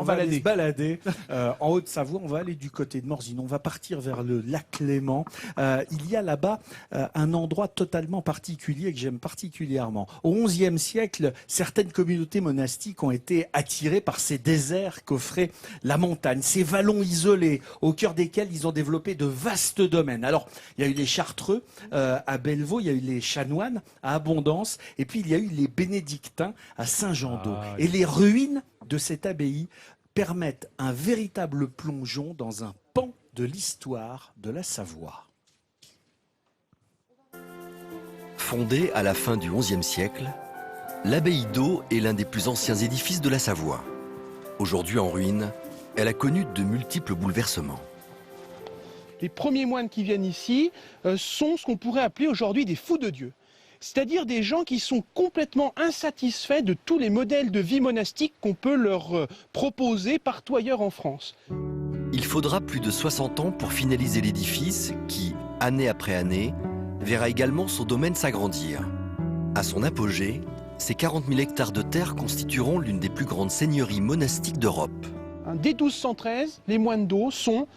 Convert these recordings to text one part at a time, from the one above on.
on va aller se balader en Haute-Savoie. On va aller du côté de Morzine. On va partir vers le lac Léman. Il y a là-bas un endroit totalement particulier que j'aime particulièrement. Au XIe siècle, certaines communautés monastiques ont été attirées par ces déserts qu'offrait la montagne, ces vallons isolés au cœur desquels ils ont développé de vastes domaines. Alors, il y a eu les Chartreux à Bellevaux, il y a eu les Chanoines à Abondance, et puis il y a eu les Bénédictins à Saint-Jean-d'Eau. Et les ruines de cette abbaye permettent un véritable plongeon dans un pan de l'histoire de la Savoie. Fondée à la fin du XIe siècle, l'abbaye d'Eau est l'un des plus anciens édifices de la Savoie. Aujourd'hui en ruine, elle a connu de multiples bouleversements. Les premiers moines qui viennent ici sont ce qu'on pourrait appeler aujourd'hui des fous de Dieu. C'est-à-dire des gens qui sont complètement insatisfaits de tous les modèles de vie monastique qu'on peut leur proposer partout ailleurs en France. Il faudra plus de 60 ans pour finaliser l'édifice qui, année après année, verra également son domaine s'agrandir. À son apogée, ces 40 000 hectares de terre constitueront l'une des plus grandes seigneuries monastiques d'Europe. Dès 1213, les moines d'Eau sont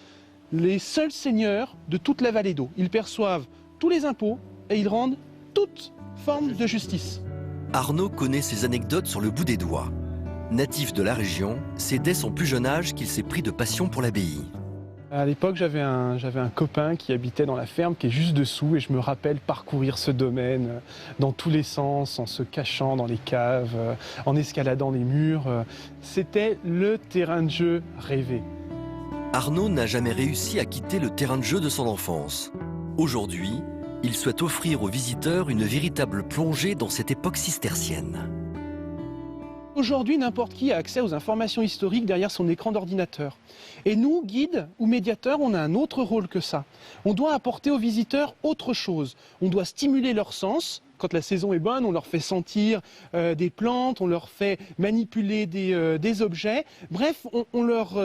les seuls seigneurs de toute la vallée d'Eau. Ils perçoivent tous les impôts et ils rendent toute forme de justice. Arnaud connaît ces anecdotes sur le bout des doigts. Natif de la région, c'est dès son plus jeune âge qu'il s'est pris de passion pour l'abbaye. À l'époque, j'avais un copain qui habitait dans la ferme qui est juste dessous et je me rappelle parcourir ce domaine dans tous les sens, en se cachant dans les caves, en escaladant les murs. C'était le terrain de jeu rêvé. Arnaud n'a jamais réussi à quitter le terrain de jeu de son enfance. Aujourd'hui, il souhaite offrir aux visiteurs une véritable plongée dans cette époque cistercienne. Aujourd'hui, n'importe qui a accès aux informations historiques derrière son écran d'ordinateur. Et nous, guides ou médiateurs, on a un autre rôle que ça. On doit apporter aux visiteurs autre chose. On doit stimuler leurs sens. Quand la saison est bonne, on leur fait sentir des plantes, on leur fait manipuler des objets. Bref, on leur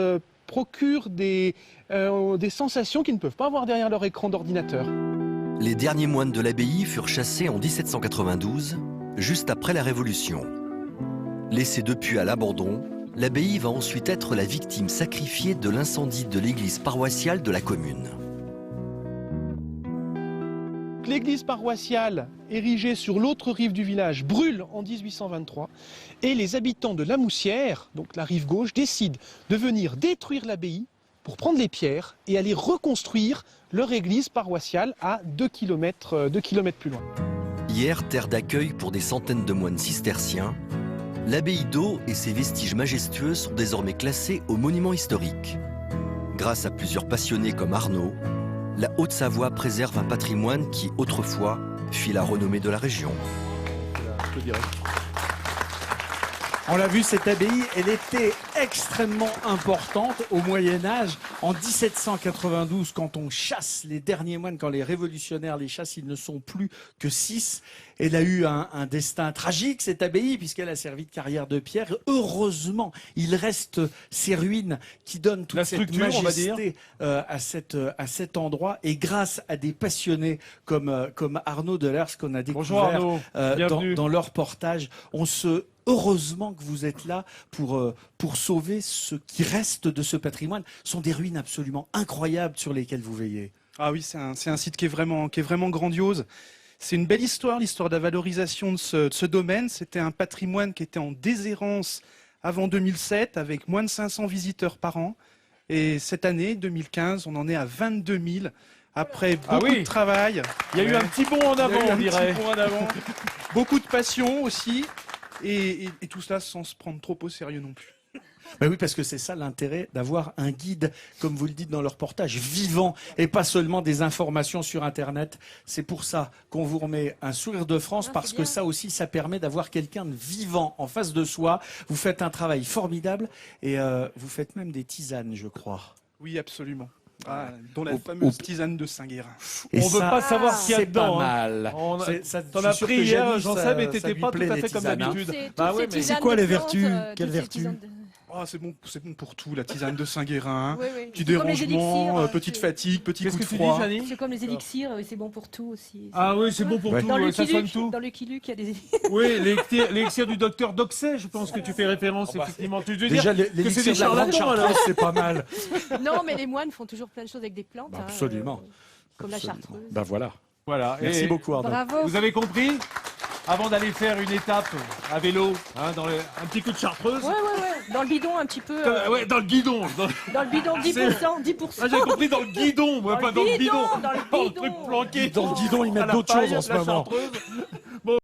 procure des sensations qu'ils ne peuvent pas avoir derrière leur écran d'ordinateur. Les derniers moines de l'abbaye furent chassés en 1792, juste après la Révolution. Laissée depuis à l'abandon, l'abbaye va ensuite être la victime sacrifiée de l'incendie de l'église paroissiale de la commune. L'église paroissiale, érigée sur l'autre rive du village, brûle en 1823 et les habitants de La Moussière, donc la rive gauche, décident de venir détruire l'abbaye pour prendre les pierres et aller reconstruire leur église paroissiale à 2 km plus loin. Hier, terre d'accueil pour des centaines de moines cisterciens, l'abbaye d'Eau et ses vestiges majestueux sont désormais classés au monument historique. Grâce à plusieurs passionnés comme Arnaud, la Haute-Savoie préserve un patrimoine qui, autrefois, fit la renommée de la région. Je te dirais. On l'a vu, cette abbaye, elle était extrêmement importante au Moyen-Âge. En 1792, quand on chasse les derniers moines, quand les révolutionnaires les chassent, ils ne sont plus que 6. Elle a eu un destin tragique, cette abbaye, puisqu'elle a servi de carrière de pierre. Heureusement, il reste ces ruines qui donnent toute cette majesté à cet endroit. Et grâce à des passionnés comme Arnaud Delers, qu'on a découvert dans leur reportage, heureusement que vous êtes là pour sauver ce qui reste de ce patrimoine. Ce sont des ruines absolument incroyables sur lesquelles vous veillez. Ah oui, c'est un site qui est vraiment grandiose. C'est une belle histoire, l'histoire de la valorisation de ce domaine. C'était un patrimoine qui était en déshérence avant 2007, avec moins de 500 visiteurs par an. Et cette année, 2015, on en est à 22 000. Après beaucoup de travail. Il y a eu un petit bond en avant, on dirait. Beaucoup de passion aussi. Et tout cela sans se prendre trop au sérieux non plus. Ben oui, parce que c'est ça l'intérêt d'avoir un guide, comme vous le dites dans le reportage, vivant et pas seulement des informations sur Internet. C'est pour ça qu'on vous remet un sourire de France, parce que ça aussi, ça permet d'avoir quelqu'un de vivant en face de soi. Vous faites un travail formidable et vous faites même des tisanes, je crois. Oui, absolument. Dont la fameuse tisane de Saint-Guérin. On ne veut pas savoir ce qu'il y a dedans. Mal. T'en as pris hier, Jean-Seb, et t'étais pas tout à fait comme d'habitude. C'est quoi les vertus? Quelles vertus? Oh, c'est bon pour tout, la tisane de Saint-Guérin. Oui, oui. Petit C'est comme les dérangement, élixirs, petite fatigue, petit Qu'est-ce coup que de tu dis, froid. Janie? C'est comme les élixirs, c'est bon pour tout aussi. Ah oui, c'est bon pour tout, Dans le ça soigne Lucky tout. Luke, dans le Lucky Luke, il y a des élixirs. Oui, l'élixir du docteur Doxet, je pense que tu fais référence, effectivement. Tu veux Déjà, dire que c'est l'élixir des de la grande charlatans, alors? chartreuse, c'est pas mal. Non, mais les moines font toujours plein de choses avec des plantes. Bah, hein, absolument. comme la Absolument. chartreuse. Ben voilà. Voilà. Merci Et beaucoup, Arnaud. Bravo. Vous avez compris? Avant d'aller faire une étape à vélo, hein, un petit coup de chartreuse. Ouais. Dans le bidon, un petit peu. Ouais, dans le guidon. Dans le bidon, 10%. 10%. Ah, j'avais compris dans le guidon, moi, Dans pas le dans le bidon, bidon. dans le Oh, bidon. truc planqué. Dans le guidon, ils à mettent la d'autres paille, choses en ce la moment. chartreuse.